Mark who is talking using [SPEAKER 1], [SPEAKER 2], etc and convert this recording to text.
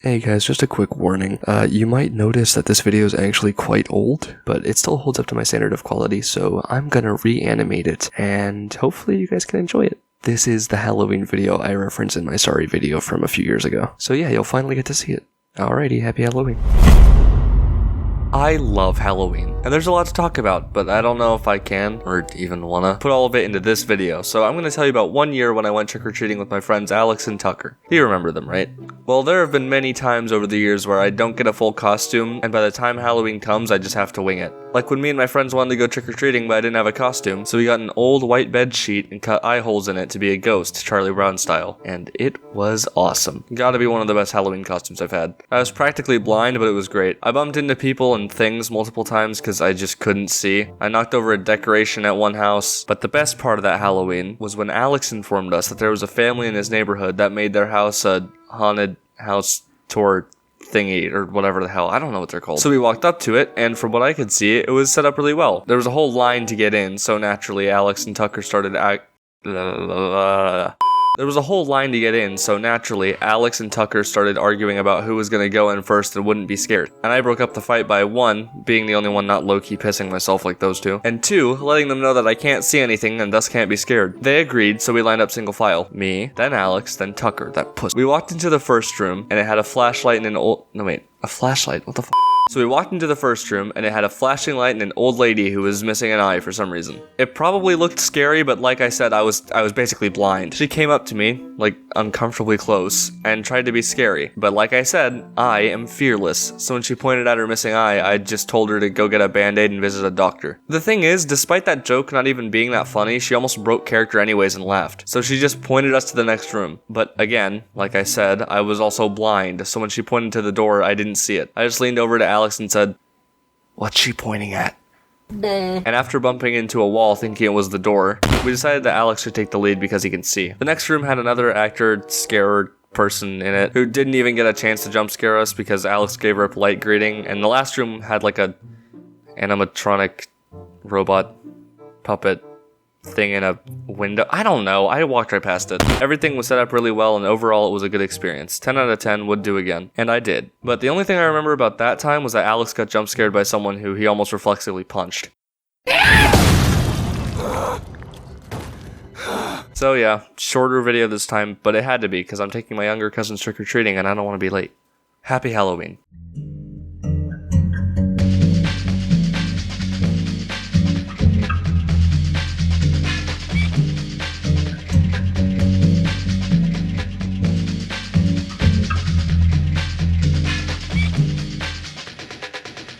[SPEAKER 1] Hey guys, just a quick warning. You might notice that this video is actually quite old, but it still holds up to my standard of quality, so I'm gonna reanimate it, and hopefully you guys can enjoy it. This is the Halloween video I referenced in my sorry video from a few years ago. So yeah, you'll finally get to see it. Alrighty, happy Halloween. I love Halloween, and there's a lot to talk about, but I don't know if I can, or even wanna, put all of it into this video, so I'm gonna tell you about one year when I went trick-or-treating with my friends Alex and Tucker. You remember them, right? Well, there have been many times over the years where I don't get a full costume, and by the time Halloween comes, I just have to wing it. Like when me and my friends wanted to go trick-or-treating, but I didn't have a costume, so we got an old white bed sheet and cut eye holes in it to be a ghost, Charlie Brown style, and it was awesome. Gotta be one of the best Halloween costumes I've had. I was practically blind, but it was great. I bumped into people and things multiple times because I just couldn't see. I knocked over a decoration at one house, but the best part of that Halloween was when Alex informed us that there was a family in his neighborhood that made their house a haunted house tour thingy or whatever the hell. I don't know what they're called. So we walked up to it, and from what I could see, it was set up really well. There was a whole line to get in, so naturally Alex and Tucker started arguing about who was going to go in first and wouldn't be scared. And I broke up the fight by 1, being the only one not low-key pissing myself like those two, and 2, letting them know that I can't see anything and thus can't be scared. They agreed, so we lined up single file. Me, then Alex, then Tucker, that puss. We walked into the first room, and it had a flashlight and an old... No, wait. A flashlight? What the f***? So we walked into the first room, and it had a flashing light and an old lady who was missing an eye for some reason. It probably looked scary, but like I said, I was basically blind. She came up to me, like, uncomfortably close, and tried to be scary. But like I said, I am fearless. So when she pointed at her missing eye, I just told her to go get a band-aid and visit a doctor. The thing is, despite that joke not even being that funny, she almost broke character anyways and laughed. So she just pointed us to the next room. But again, like I said, I was also blind, so when she pointed to the door, I didn't see it. I just leaned over to Alex and said, "What's she pointing at?" And after bumping into a wall thinking it was the door, we decided that Alex should take the lead because he can see. The next room had another actor scared person in it who didn't even get a chance to jump scare us because Alex gave her a polite greeting, and the last room had like a animatronic robot puppet thing in a window. I don't know. I walked right past it. Everything was set up really well, and overall it was a good experience. 10 out of 10 would do again. And I did. But the only thing I remember about that time was that Alex got jump scared by someone who he almost reflexively punched. So yeah, shorter video this time, but it had to be because I'm taking my younger cousins trick-or-treating and I don't want to be late. Happy Halloween.